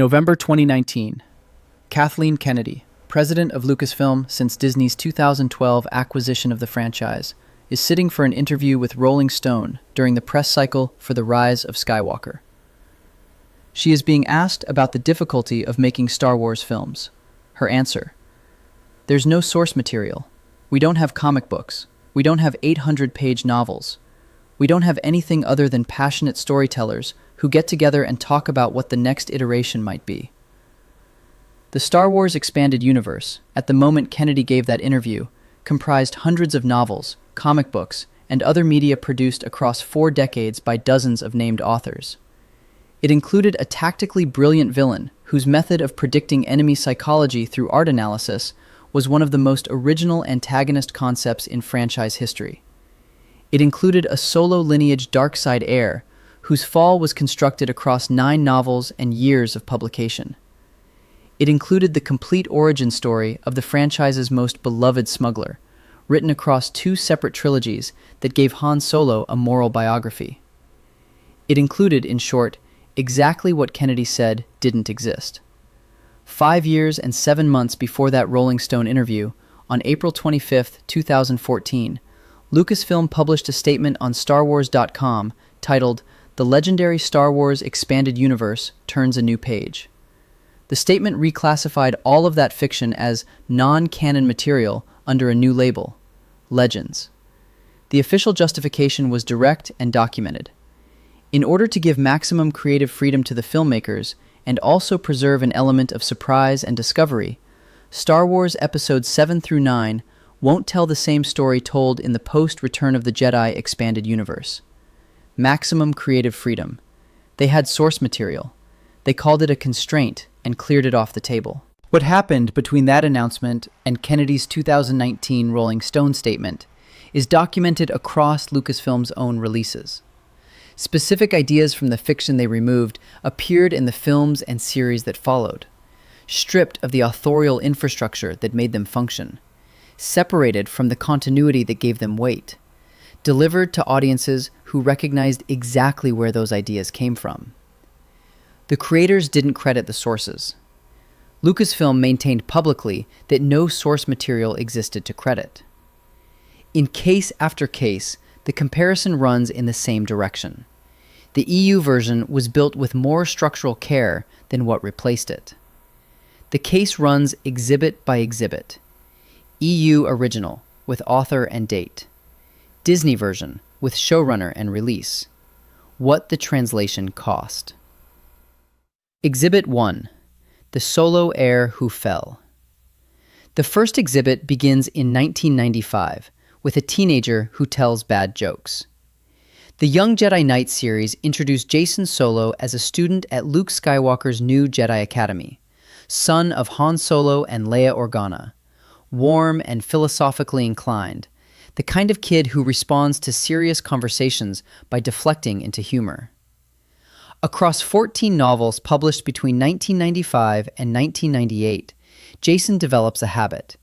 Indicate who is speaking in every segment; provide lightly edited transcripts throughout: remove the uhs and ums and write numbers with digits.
Speaker 1: November 2019. Kathleen Kennedy, president of Lucasfilm since Disney's 2012 acquisition of the franchise, is sitting for an interview with Rolling Stone during the press cycle for the Rise of Skywalker. She is being asked about the difficulty of making Star Wars films. Her answer: there's no source material. We don't have comic books. We don't have 800-page novels. We don't have anything other than passionate storytellers who get together and talk about what the next iteration might be. The Star Wars expanded universe, at the moment Kennedy gave that interview, comprised hundreds of novels, comic books, and other media produced across 4 decades by dozens of named authors. It included a tactically brilliant villain whose method of predicting enemy psychology through art analysis was one of the most original antagonist concepts in franchise history. It included a Solo-lineage dark side heir whose fall was constructed across 9 novels and years of publication. It included the complete origin story of the franchise's most beloved smuggler, written across 2 separate trilogies that gave Han Solo a moral biography. It included, in short, exactly what Kennedy said didn't exist. 5 years and 7 months before that Rolling Stone interview, on April 25, 2014, Lucasfilm published a statement on StarWars.com titled, "The legendary Star Wars expanded universe turns a new page." The statement reclassified all of that fiction as non-canon material under a new label, Legends. The official justification was direct and documented. In order to give maximum creative freedom to the filmmakers and also preserve an element of surprise and discovery, Star Wars Episodes 7 through 9 won't tell the same story told in the post-Return of the Jedi expanded universe. Maximum creative freedom. They had source material. They called it a constraint and cleared it off the table. What happened between that announcement and Kennedy's 2019 Rolling Stone statement is documented across Lucasfilm's own releases. Specific ideas from the fiction they removed appeared in the films and series that followed, stripped of the authorial infrastructure that made them function, separated from the continuity that gave them weight, delivered to audiences who recognized exactly where those ideas came from. The creators didn't credit the sources. Lucasfilm maintained publicly that no source material existed to credit. In case after case, the comparison runs in the same direction. The EU version was built with more structural care than what replaced it. The case runs exhibit by exhibit. EU original, with author and date. Disney version, with showrunner and release. What the translation cost. Exhibit 1. The Solo Heir Who Fell. The first exhibit begins in 1995, with a teenager who tells bad jokes. The Young Jedi Knight series introduced Jacen Solo as a student at Luke Skywalker's new Jedi Academy, son of Han Solo and Leia Organa, warm and philosophically inclined, the kind of kid who responds to serious conversations by deflecting into humor. Across 14 novels published between 1995 and 1998, Jacen develops a habit.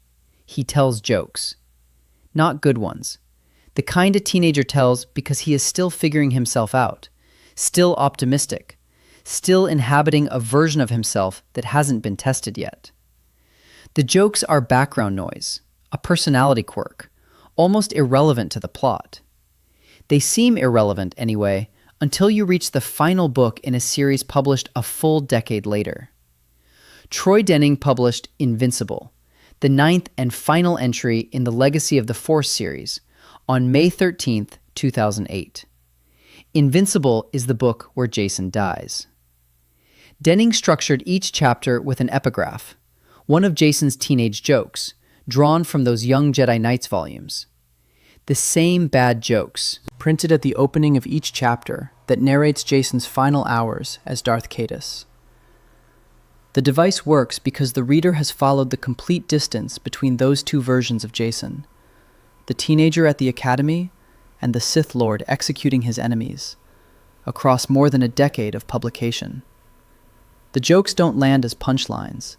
Speaker 1: He tells jokes. Not good ones. The kind a teenager tells because he is still figuring himself out, still optimistic, still inhabiting a version of himself that hasn't been tested yet. The jokes are background noise, a personality quirk, almost irrelevant to the plot. They seem irrelevant, anyway, until you reach the final book in a series published a full decade later. Troy Denning published Invincible, the 9th and final entry in the Legacy of the Force series, on May 13, 2008. Invincible is the book where Jacen dies. Denning structured each chapter with an epigraph, one of Jacen's teenage jokes, drawn from those Young Jedi Knights volumes. The same bad jokes, printed at the opening of each chapter, that narrates Jacen's final hours as Darth Caedus. The device works because the reader has followed the complete distance between those 2 versions of Jacen, the teenager at the Academy and the Sith Lord executing his enemies, across more than a decade of publication. The jokes don't land as punchlines.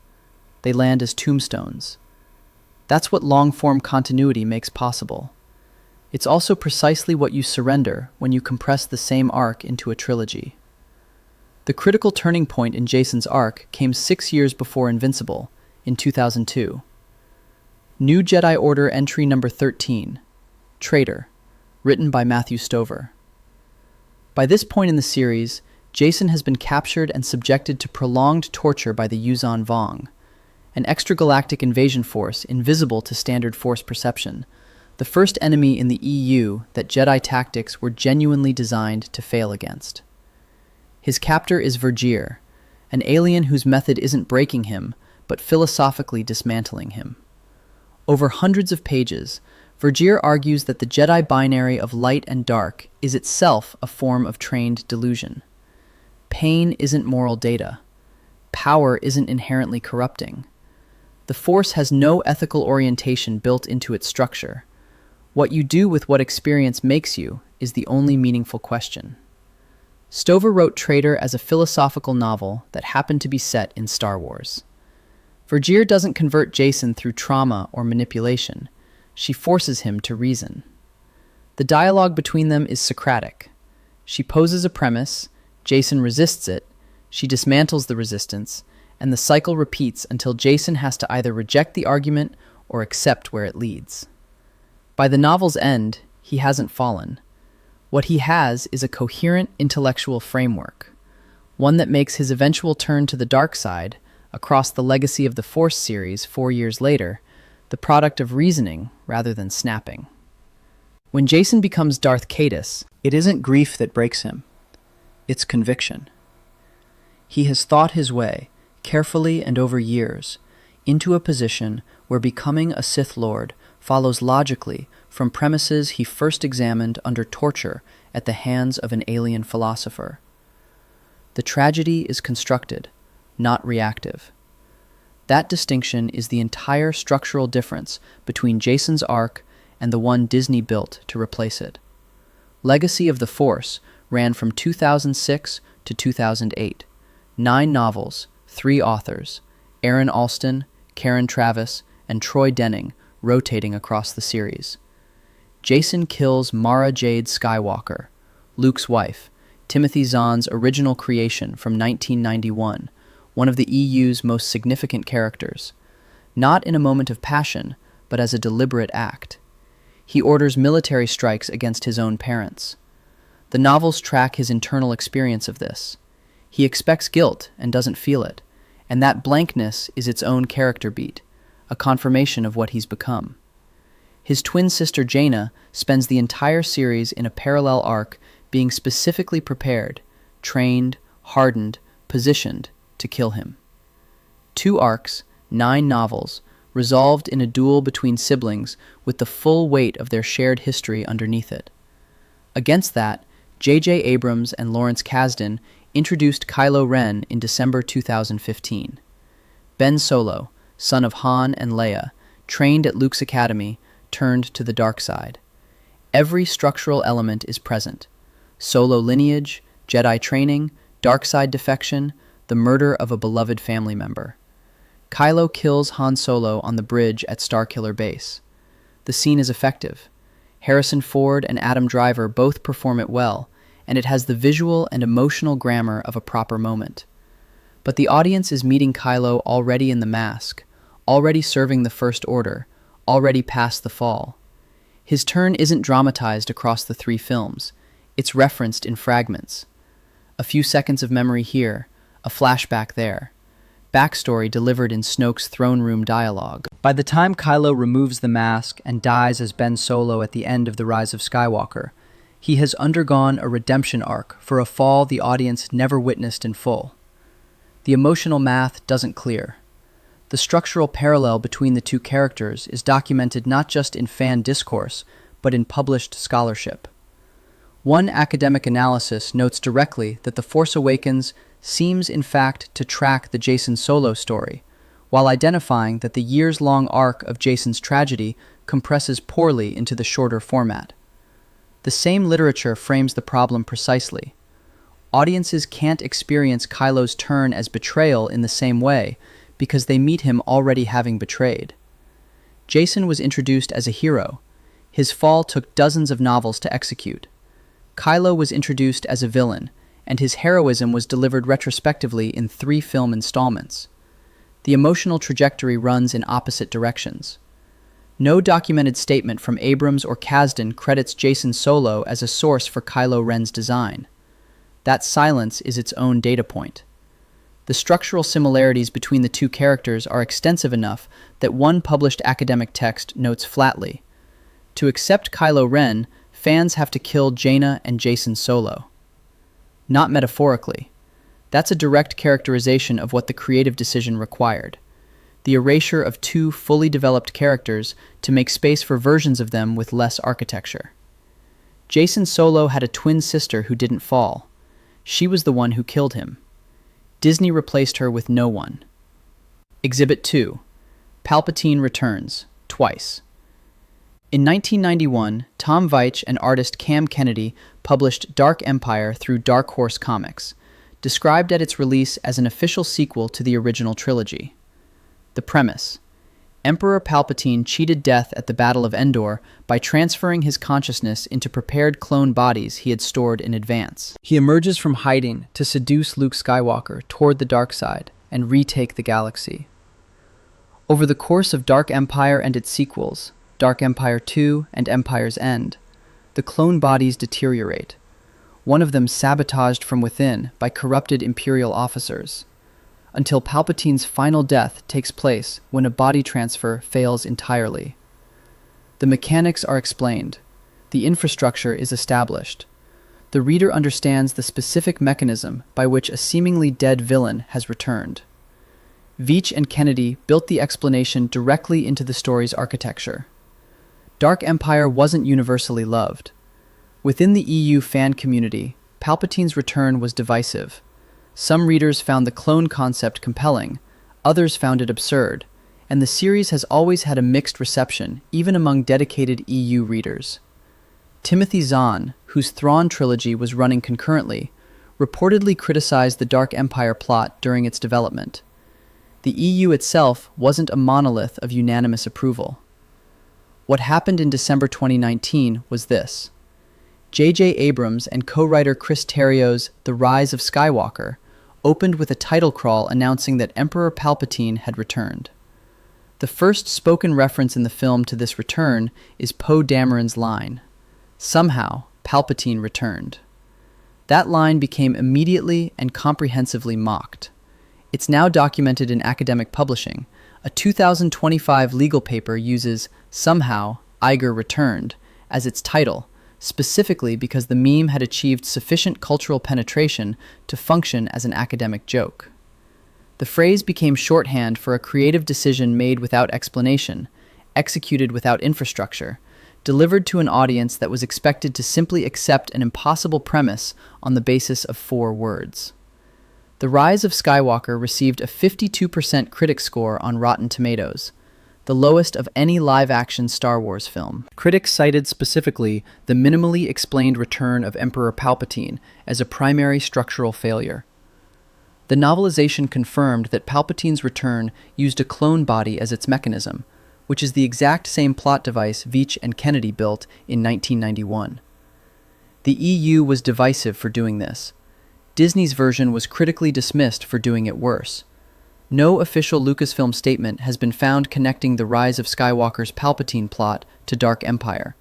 Speaker 1: They land as tombstones. That's what long-form continuity makes possible. It's also precisely what you surrender when you compress the same arc into a trilogy. The critical turning point in Jacen's arc came 6 years before Invincible, in 2002. New Jedi Order entry number 13, Traitor, written by Matthew Stover. By this point in the series, Jacen has been captured and subjected to prolonged torture by the Yuuzhan Vong, an extragalactic invasion force invisible to standard force perception, the first enemy in the EU that Jedi tactics were genuinely designed to fail against. His captor is Vergere, an alien whose method isn't breaking him, but philosophically dismantling him. Over hundreds of pages, Vergere argues that the Jedi binary of light and dark is itself a form of trained delusion. Pain isn't moral data. Power isn't inherently corrupting. The Force has no ethical orientation built into its structure. What you do with what experience makes you is the only meaningful question. Stover wrote Traitor as a philosophical novel that happened to be set in Star Wars. Vergere doesn't convert Jacen through trauma or manipulation. She forces him to reason. The dialogue between them is Socratic. She poses a premise, Jacen resists it, she dismantles the resistance, and the cycle repeats until Jacen has to either reject the argument or accept where it leads. By the novel's end, he hasn't fallen. What he has is a coherent intellectual framework, one that makes his eventual turn to the dark side, across the Legacy of the Force series 4 years later, the product of reasoning rather than snapping. When Jacen becomes Darth Caedus, it isn't grief that breaks him. It's conviction. He has thought his way, carefully and over years, into a position where becoming a Sith Lord follows logically from premises he first examined under torture at the hands of an alien philosopher. The tragedy is constructed, not reactive. That distinction is the entire structural difference between Jacen's arc and the one Disney built to replace it. Legacy of the Force ran from 2006 to 2008. 9 novels, 3 authors, Aaron Alston, Karen Travis, and Troy Denning, rotating across the series. Jacen kills Mara Jade Skywalker, Luke's wife, Timothy Zahn's original creation from 1991, one of the EU's most significant characters, not in a moment of passion, but as a deliberate act. He orders military strikes against his own parents. The novels track his internal experience of this. He expects guilt and doesn't feel it, and that blankness is its own character beat, a confirmation of what he's become. His twin sister Jaina spends the entire series in a parallel arc being specifically prepared, trained, hardened, positioned to kill him. 2 arcs, 9 novels, resolved in a duel between siblings with the full weight of their shared history underneath it. Against that, J.J. Abrams and Lawrence Kasdan introduced Kylo Ren in December 2015. Ben Solo, son of Han and Leia, trained at Luke's academy, turned to the dark side. Every structural element is present. Solo-lineage, Jedi training, dark side defection, the murder of a beloved family member. Kylo kills Han Solo on the bridge at Starkiller Base. The scene is effective. Harrison Ford and Adam Driver both perform it well, and it has the visual and emotional grammar of a proper moment. But the audience is meeting Kylo already in the mask, already serving the First Order, already past the fall. His turn isn't dramatized across the 3 films. It's referenced in fragments. A few seconds of memory here, a flashback there. Backstory delivered in Snoke's throne room dialogue. By the time Kylo removes the mask and dies as Ben Solo at the end of The Rise of Skywalker, he has undergone a redemption arc for a fall the audience never witnessed in full. The emotional math doesn't clear. The structural parallel between the 2 characters is documented not just in fan discourse, but in published scholarship. One academic analysis notes directly that The Force Awakens seems in fact to track the Jacen Solo story, while identifying that the years-long arc of Jacen's tragedy compresses poorly into the shorter format. The same literature frames the problem precisely. Audiences can't experience Kylo's turn as betrayal in the same way because they meet him already having betrayed. Jacen was introduced as a hero. His fall took dozens of novels to execute. Kylo was introduced as a villain, and his heroism was delivered retrospectively in 3 film installments. The emotional trajectory runs in opposite directions. No documented statement from Abrams or Kasdan credits Jacen Solo as a source for Kylo Ren's design. That silence is its own data point. The structural similarities between the 2 characters are extensive enough that one published academic text notes flatly, "To accept Kylo Ren, fans have to kill Jaina and Jacen Solo." Not metaphorically. That's a direct characterization of what the creative decision required. The erasure of 2 fully developed characters to make space for versions of them with less architecture. Jacen Solo had a twin sister who didn't fall. She was the one who killed him. Disney replaced her with no one. Exhibit 2. Palpatine returns, twice. In 1991, Tom Veitch and artist Cam Kennedy published Dark Empire through Dark Horse Comics, described at its release as an official sequel to the original trilogy. The premise: Emperor Palpatine cheated death at the Battle of Endor by transferring his consciousness into prepared clone bodies he had stored in advance. He emerges from hiding to seduce Luke Skywalker toward the dark side and retake the galaxy. Over the course of Dark Empire and its sequels, Dark Empire 2 and Empire's End, the clone bodies deteriorate, one of them sabotaged from within by corrupted Imperial officers, until Palpatine's final death takes place when a body transfer fails entirely. The mechanics are explained. The infrastructure is established. The reader understands the specific mechanism by which a seemingly dead villain has returned. Veitch and Kennedy built the explanation directly into the story's architecture. Dark Empire wasn't universally loved. Within the EU fan community, Palpatine's return was divisive. Some readers found the clone concept compelling, others found it absurd, and the series has always had a mixed reception, even among dedicated EU readers. Timothy Zahn, whose Thrawn trilogy was running concurrently, reportedly criticized the Dark Empire plot during its development. The EU itself wasn't a monolith of unanimous approval. What happened in December 2019 was this. J.J. Abrams and co-writer Chris Terrio's The Rise of Skywalker opened with a title crawl announcing that Emperor Palpatine had returned. The first spoken reference in the film to this return is Poe Dameron's line, "Somehow, Palpatine returned." That line became immediately and comprehensively mocked. It's now documented in academic publishing. A 2025 legal paper uses "Somehow, Iger returned" as its title, specifically because the meme had achieved sufficient cultural penetration to function as an academic joke. The phrase became shorthand for a creative decision made without explanation, executed without infrastructure, delivered to an audience that was expected to simply accept an impossible premise on the basis of 4 words. The Rise of Skywalker received a 52% critic score on Rotten Tomatoes, the lowest of any live-action Star Wars film. Critics cited specifically the minimally explained return of Emperor Palpatine as a primary structural failure. The novelization confirmed that Palpatine's return used a clone body as its mechanism, which is the exact same plot device Veitch and Kennedy built in 1991. The EU was divisive for doing this. Disney's version was critically dismissed for doing it worse. No official Lucasfilm statement has been found connecting the Rise of Skywalker's Palpatine plot to Dark Empire.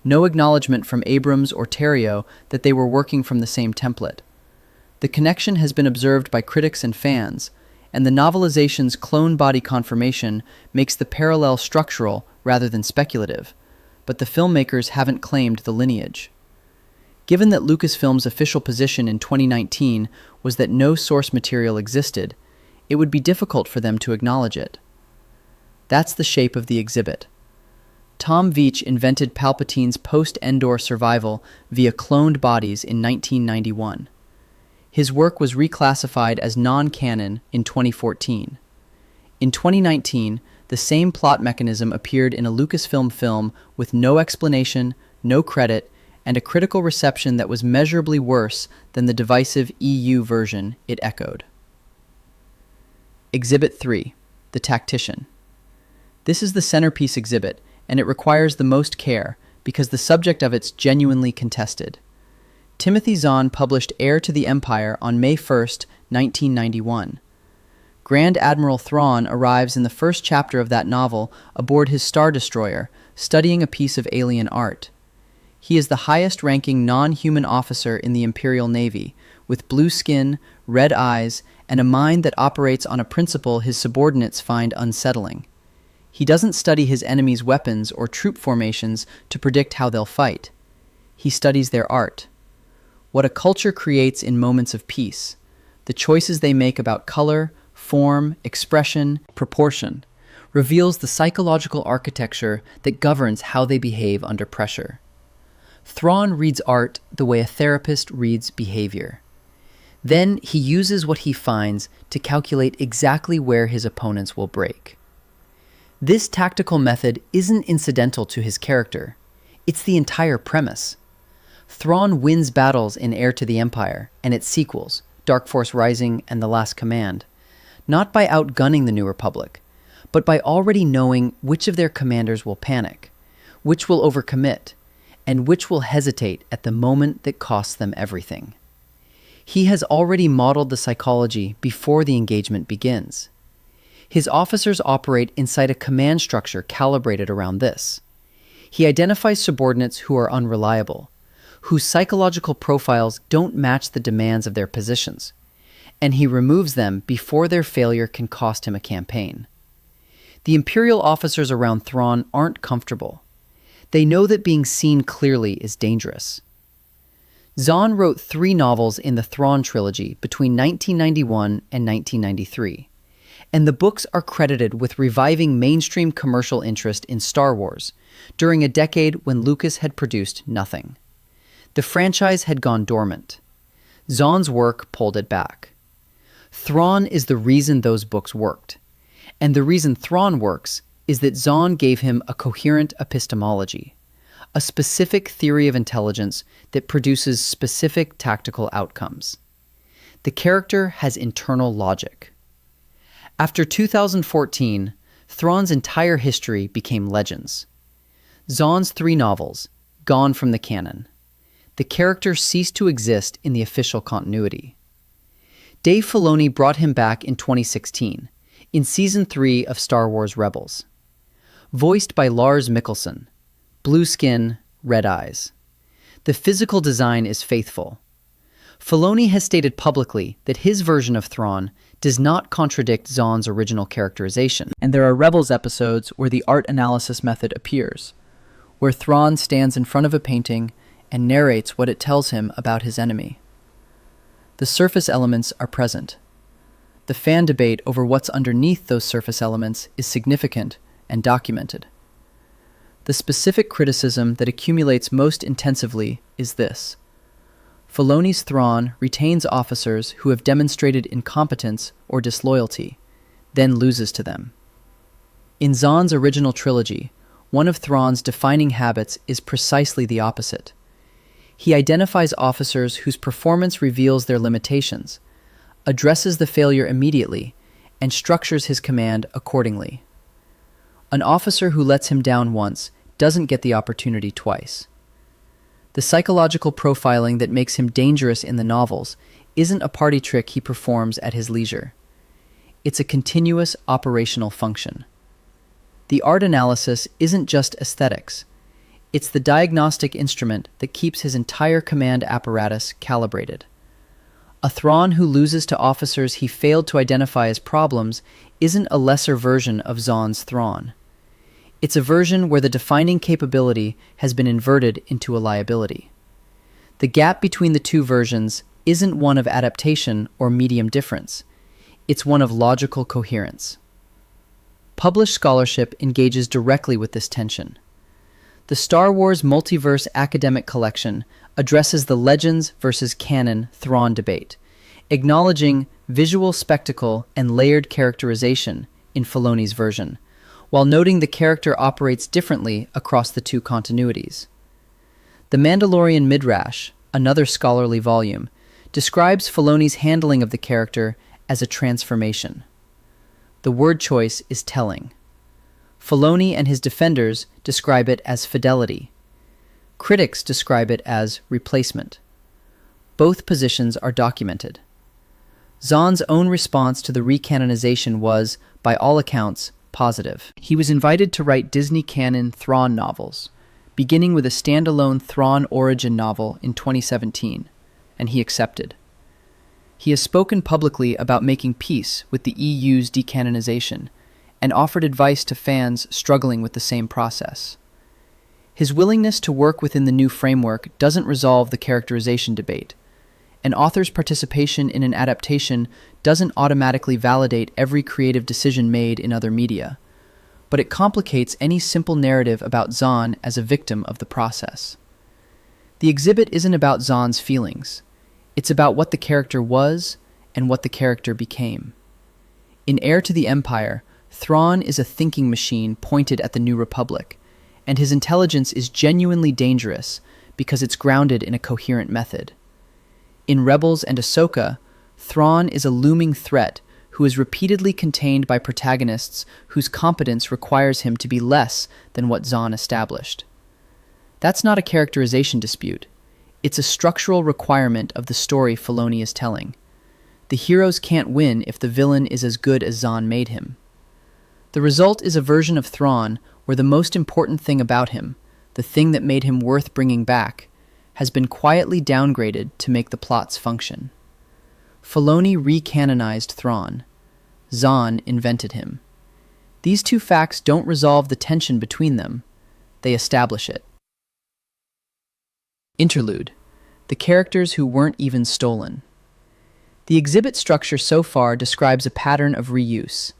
Speaker 1: No acknowledgement from Abrams or Terrio that they were working from the same template. The connection has been observed by critics and fans, and the novelization's clone body confirmation makes the parallel structural rather than speculative, but the filmmakers haven't claimed the lineage. Given that Lucasfilm's official position in 2019 was that no source material existed, it would be difficult for them to acknowledge it. That's the shape of the exhibit. Tom Veitch invented Palpatine's post-Endor survival via cloned bodies in 1991. His work was reclassified as non-canon in 2014. In 2019, the same plot mechanism appeared in a Lucasfilm film with no explanation, no credit, and a critical reception that was measurably worse than the divisive EU version it echoed. Exhibit 3, The Tactician. This is the centerpiece exhibit, and it requires the most care because the subject of it's genuinely contested. Timothy Zahn published Heir to the Empire on May 1st, 1991. Grand Admiral Thrawn arrives in the first chapter of that novel aboard his Star Destroyer, studying a piece of alien art. He is the highest-ranking non-human officer in the Imperial Navy, with blue skin, red eyes, and a mind that operates on a principle his subordinates find unsettling. He doesn't study his enemies' weapons or troop formations to predict how they'll fight. He studies their art. What a culture creates in moments of peace, the choices they make about color, form, expression, proportion, reveals the psychological architecture that governs how they behave under pressure. Thrawn reads art the way a therapist reads behavior. Then he uses what he finds to calculate exactly where his opponents will break. This tactical method isn't incidental to his character. It's the entire premise. Thrawn wins battles in Heir to the Empire and its sequels, Dark Force Rising and The Last Command, not by outgunning the New Republic, but by already knowing which of their commanders will panic, which will overcommit, and which will hesitate at the moment that costs them everything. He has already modeled the psychology before the engagement begins. His officers operate inside a command structure calibrated around this. He identifies subordinates who are unreliable, whose psychological profiles don't match the demands of their positions, and he removes them before their failure can cost him a campaign. The Imperial officers around Thrawn aren't comfortable. They know that being seen clearly is dangerous. Zahn wrote 3 novels in the Thrawn trilogy between 1991 and 1993, and the books are credited with reviving mainstream commercial interest in Star Wars during a decade when Lucas had produced nothing. The franchise had gone dormant. Zahn's work pulled it back. Thrawn is the reason those books worked, and the reason Thrawn works is that Zahn gave him a coherent epistemology, a specific theory of intelligence that produces specific tactical outcomes. The character has internal logic. After 2014, Thrawn's entire history became legends. Zahn's 3 novels, gone from the canon. The character ceased to exist in the official continuity. Dave Filoni brought him back in 2016, in Season 3 of Star Wars Rebels. Voiced by Lars Mikkelsen, blue skin, red eyes. The physical design is faithful. Filoni has stated publicly that his version of Thrawn does not contradict Zahn's original characterization. And there are Rebels episodes where the art analysis method appears, where Thrawn stands in front of a painting and narrates what it tells him about his enemy. The surface elements are present. The fan debate over what's underneath those surface elements is significant and documented. The specific criticism that accumulates most intensively is this: Filoni's Thrawn retains officers who have demonstrated incompetence or disloyalty, then loses to them. In Zahn's original trilogy, one of Thrawn's defining habits is precisely the opposite. He identifies officers whose performance reveals their limitations, addresses the failure immediately, and structures his command accordingly. An officer who lets him down once doesn't get the opportunity twice. The psychological profiling that makes him dangerous in the novels isn't a party trick he performs at his leisure. It's a continuous operational function. The art analysis isn't just aesthetics. It's the diagnostic instrument that keeps his entire command apparatus calibrated. A Thrawn who loses to officers he failed to identify as problems isn't a lesser version of Zahn's Thrawn. It's a version where the defining capability has been inverted into a liability. The gap between the 2 versions isn't one of adaptation or medium difference. It's one of logical coherence. Published scholarship engages directly with this tension. The Star Wars Multiverse Academic Collection addresses the Legends versus Canon Thrawn debate, acknowledging visual spectacle and layered characterization in Filoni's version, while noting the character operates differently across the 2 continuities. The Mandalorian Midrash, another scholarly volume, describes Filoni's handling of the character as a transformation. The word choice is telling. Filoni and his defenders describe it as fidelity. Critics describe it as replacement. Both positions are documented. Zahn's own response to the recanonization was, by all accounts, positive. He was invited to write Disney canon Thrawn novels, beginning with a standalone Thrawn origin novel in 2017, and he accepted. He has spoken publicly about making peace with the EU's decanonization and offered advice to fans struggling with the same process. His willingness to work within the new framework doesn't resolve the characterization debate. An author's participation in an adaptation doesn't automatically validate every creative decision made in other media, but it complicates any simple narrative about Zahn as a victim of the process. The exhibit isn't about Zahn's feelings. It's about what the character was and what the character became. In Heir to the Empire, Thrawn is a thinking machine pointed at the New Republic, and his intelligence is genuinely dangerous because it's grounded in a coherent method. In Rebels and Ahsoka, Thrawn is a looming threat who is repeatedly contained by protagonists whose competence requires him to be less than what Zahn established. That's not a characterization dispute. It's a structural requirement of the story Filoni is telling. The heroes can't win if the villain is as good as Zahn made him. The result is a version of Thrawn where the most important thing about him, the thing that made him worth bringing back, has been quietly downgraded to make the plots function. Filoni recanonized Thrawn. Zahn invented him. These two facts don't resolve the tension between them. They establish it. Interlude: the characters who weren't even stolen. The exhibit structure so far describes a pattern of reuse,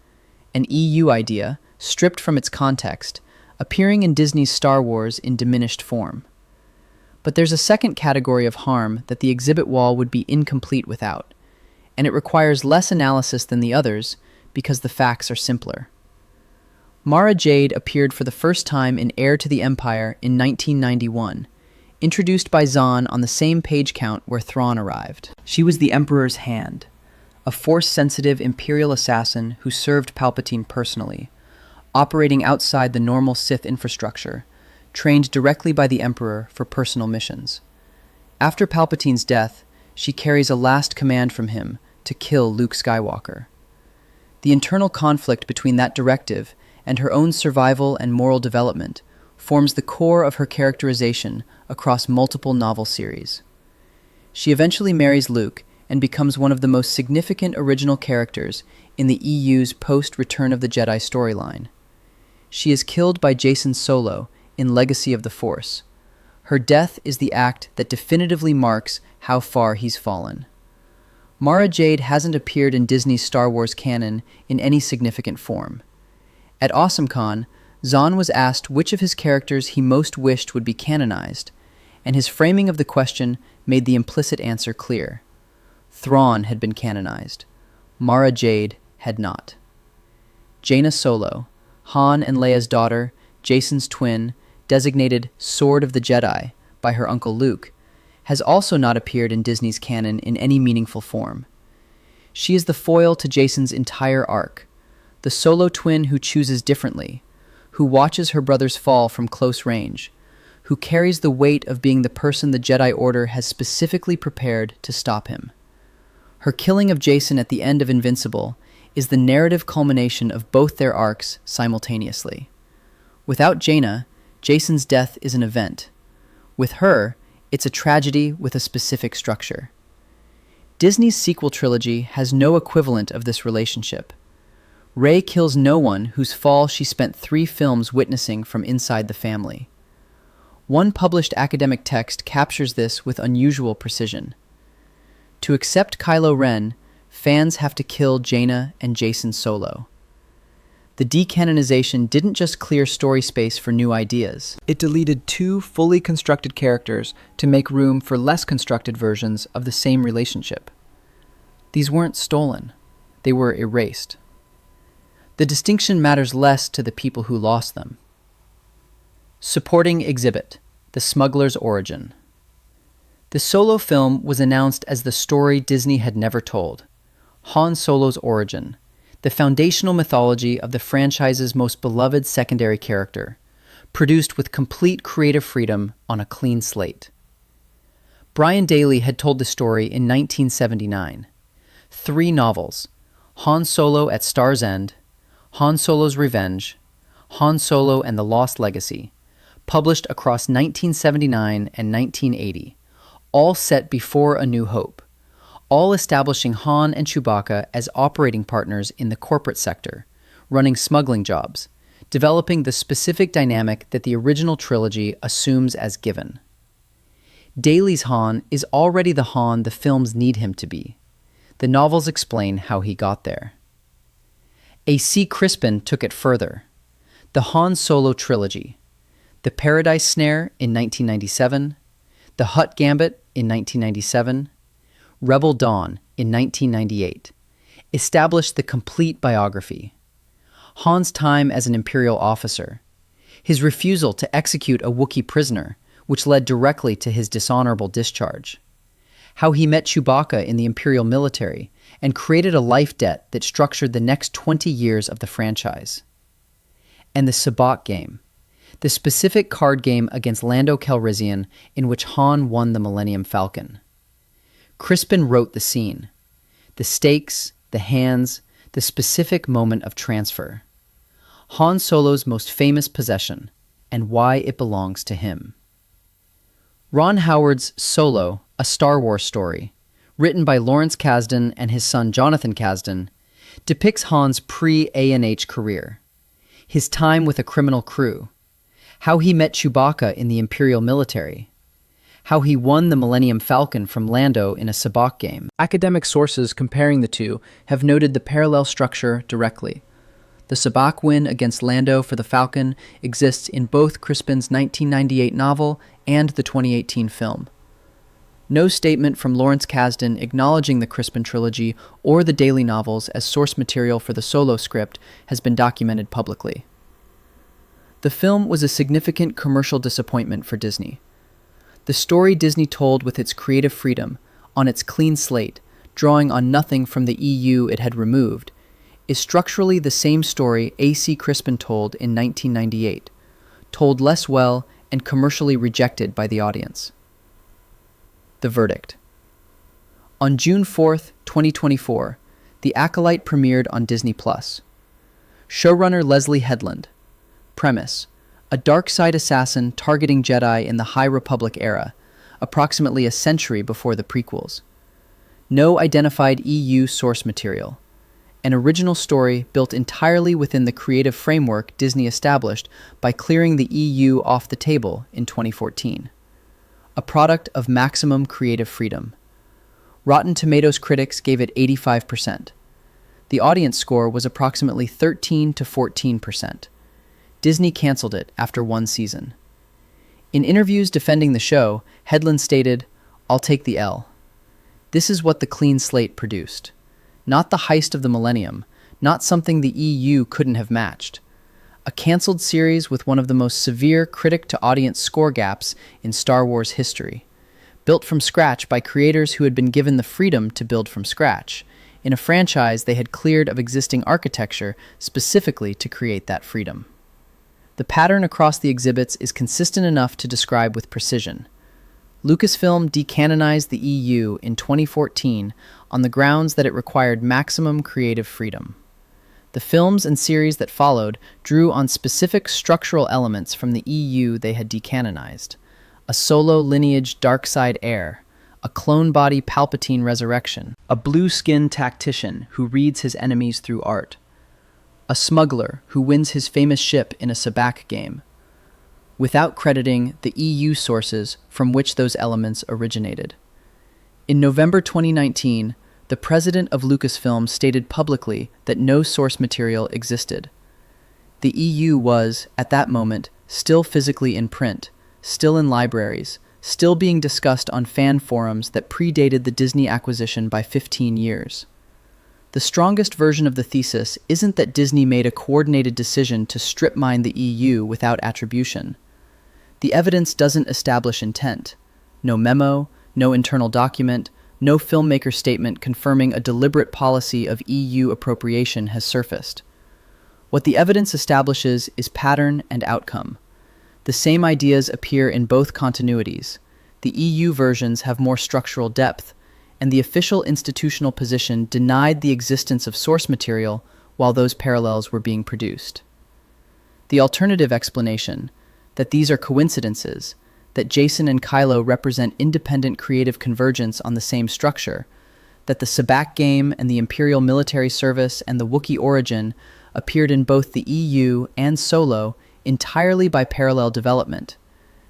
Speaker 1: an EU idea, stripped from its context, appearing in Disney's Star Wars in diminished form. But there's a second category of harm that the exhibit wall would be incomplete without, and it requires less analysis than the others because the facts are simpler. Mara Jade appeared for the first time in Heir to the Empire in 1991, introduced by Zahn on the same page count where Thrawn arrived. She was the Emperor's hand, a Force-sensitive Imperial assassin who served Palpatine personally, operating outside the normal Sith infrastructure, trained directly by the Emperor for personal missions. After Palpatine's death, she carries a last command from him to kill Luke Skywalker. The internal conflict between that directive and her own survival and moral development forms the core of her characterization across multiple novel series. She eventually marries Luke and becomes one of the most significant original characters in the EU's post-Return of the Jedi storyline. She is killed by Jacen Solo in Legacy of the Force. Her death is the act that definitively marks how far he's fallen. Mara Jade hasn't appeared in Disney's Star Wars canon in any significant form. At AwesomeCon, Zahn was asked which of his characters he most wished would be canonized, and his framing of the question made the implicit answer clear. Thrawn had been canonized. Mara Jade had not. Jaina Solo, Han and Leia's daughter, Jacen's twin, designated Sword of the Jedi by her uncle Luke, has also not appeared in Disney's canon in any meaningful form. She is the foil to Jacen's entire arc, the Solo twin who chooses differently, who watches her brother's fall from close range, who carries the weight of being the person the Jedi Order has specifically prepared to stop him. Her killing of Jacen at the end of Invincible is the narrative culmination of both their arcs simultaneously. Without Jaina, Jacen's death is an event. With her, it's a tragedy with a specific structure. Disney's sequel trilogy has no equivalent of this relationship. Rey kills no one whose fall she spent 3 films witnessing from inside the family. One published academic text captures this with unusual precision. To accept Kylo Ren, fans have to kill Jaina and Jacen Solo. The decanonization didn't just clear story space for new ideas. It deleted 2 fully constructed characters to make room for less constructed versions of the same relationship. These weren't stolen. They were erased. The distinction matters less to the people who lost them. Supporting exhibit: the smuggler's origin. The Solo film was announced as the story Disney had never told: Han Solo's origin, the foundational mythology of the franchise's most beloved secondary character, produced with complete creative freedom on a clean slate. Brian Daley had told the story in 1979. 3 novels: Han Solo at Star's End, Han Solo's Revenge, Han Solo and the Lost Legacy, published across 1979 and 1980, all set before A New Hope, all establishing Han and Chewbacca as operating partners in the corporate sector, running smuggling jobs, developing the specific dynamic that the original trilogy assumes as given. Daley's Han is already the Han the films need him to be. The novels explain how he got there. A.C. Crispin took it further. The Han Solo trilogy, The Paradise Snare in 1997, The Hutt Gambit in 1997, Rebel Dawn in 1998, established the complete biography. Han's time as an Imperial officer, his refusal to execute a Wookiee prisoner, which led directly to his dishonorable discharge, how he met Chewbacca in the Imperial military and created a life debt that structured the next 20 years of the franchise, and the Sabacc game, the specific card game against Lando Calrissian in which Han won the Millennium Falcon. Crispin wrote the scene, the stakes, the hands, the specific moment of transfer. Han Solo's most famous possession, and why it belongs to him. Ron Howard's Solo, A Star Wars Story, written by Lawrence Kasdan and his son Jonathan Kasdan, depicts Han's pre-A&H career, his time with a criminal crew, how he met Chewbacca in the Imperial military, how he won the Millennium Falcon from Lando in a Sabacc game. Academic sources comparing the two have noted the parallel structure directly. The Sabacc win against Lando for the Falcon exists in both Crispin's 1998 novel and the 2018 film. No statement from Lawrence Kasdan acknowledging the Crispin trilogy or the Daley novels as source material for the Solo script has been documented publicly. The film was a significant commercial disappointment for Disney. The story Disney told with its creative freedom, on its clean slate, drawing on nothing from the EU it had removed, is structurally the same story A.C. Crispin told in 1998, told less well and commercially rejected by the audience. The verdict. On June 4th, 2024, The Acolyte premiered on Disney+. Showrunner Leslie Headland. Premise: a dark side assassin targeting Jedi in the High Republic era, approximately a century before the prequels. No identified EU source material. An original story built entirely within the creative framework Disney established by clearing the EU off the table in 2014. A product of maximum creative freedom. Rotten Tomatoes critics gave it 85%. The audience score was approximately 13 to 14%. Disney canceled it after 1 season. In interviews defending the show, Headland stated, "I'll take the L. This is what the clean slate produced. Not the heist of the millennium, not something the EU couldn't have matched. A canceled series with one of the most severe critic-to-audience score gaps in Star Wars history. Built from scratch by creators who had been given the freedom to build from scratch, in a franchise they had cleared of existing architecture specifically to create that freedom." The pattern across the exhibits is consistent enough to describe with precision. Lucasfilm decanonized the EU in 2014 on the grounds that it required maximum creative freedom. The films and series that followed drew on specific structural elements from the EU they had decanonized: a Solo-lineage dark side heir, a clone body Palpatine resurrection, a blue-skinned tactician who reads his enemies through art, a smuggler who wins his famous ship in a Sabacc game, without crediting the EU sources from which those elements originated. In November 2019, the president of Lucasfilm stated publicly that no source material existed. The EU was, at that moment, still physically in print, still in libraries, still being discussed on fan forums that predated the Disney acquisition by 15 years. The strongest version of the thesis isn't that Disney made a coordinated decision to strip mine the EU without attribution. The evidence doesn't establish intent. No memo, no internal document, no filmmaker statement confirming a deliberate policy of EU appropriation has surfaced. What the evidence establishes is pattern and outcome. The same ideas appear in both continuities. The EU versions have more structural depth, and the official institutional position denied the existence of source material while those parallels were being produced. The alternative explanation, that these are coincidences, that Jacen and Kylo represent independent creative convergence on the same structure, that the Sabacc game and the Imperial military service and the Wookiee origin appeared in both the EU and Solo entirely by parallel development,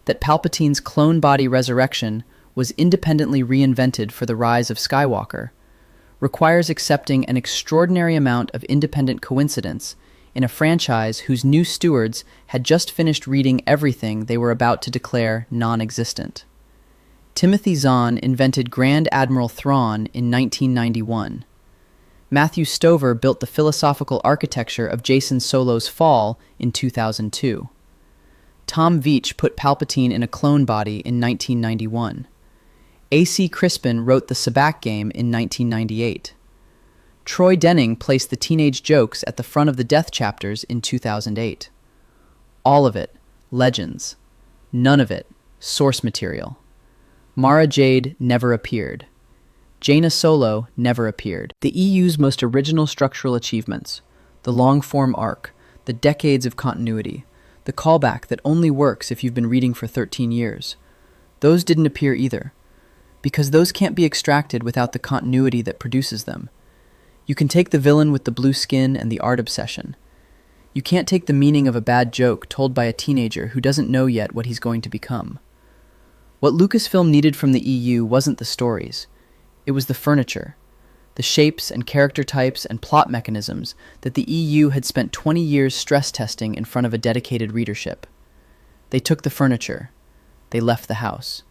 Speaker 1: that Palpatine's clone body resurrection was independently reinvented for the Rise of Skywalker, requires accepting an extraordinary amount of independent coincidence in a franchise whose new stewards had just finished reading everything they were about to declare non-existent. Timothy Zahn invented Grand Admiral Thrawn in 1991. Matthew Stover built the philosophical architecture of Jacen Solo's fall in 2002. Tom Veitch put Palpatine in a clone body in 1991. A.C. Crispin wrote the Sabacc game in 1998. Troy Denning placed the teenage jokes at the front of the Death chapters in 2008. All of it, legends. None of it, source material. Mara Jade never appeared. Jaina Solo never appeared. The EU's most original structural achievements, the long-form arc, the decades of continuity, the callback that only works if you've been reading for 13 years, those didn't appear either, because those can't be extracted without the continuity that produces them. You can take the villain with the blue skin and the art obsession. You can't take the meaning of a bad joke told by a teenager who doesn't know yet what he's going to become. What Lucasfilm needed from the EU wasn't the stories. It was the furniture, the shapes and character types and plot mechanisms that the EU had spent 20 years stress testing in front of a dedicated readership. They took the furniture. They left the house.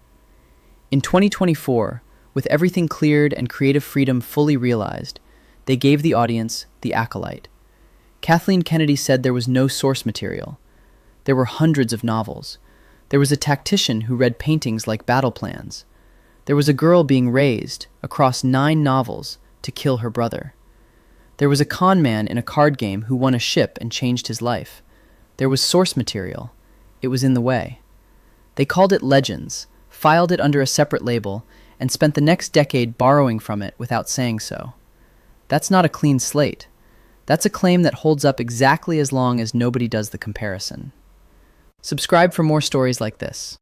Speaker 1: In 2024, with everything cleared and creative freedom fully realized, they gave the audience the acolyte. Kathleen Kennedy said there was no source material. There were hundreds of novels. There was a tactician who read paintings like battle plans. There was a girl being raised, across 9 novels, to kill her brother. There was a con man in a card game who won a ship and changed his life. There was source material. It was in the way. They called it Legends, filed it under a separate label, and spent the next decade borrowing from it without saying so. That's not a clean slate. That's a claim that holds up exactly as long as nobody does the comparison. Subscribe for more stories like this.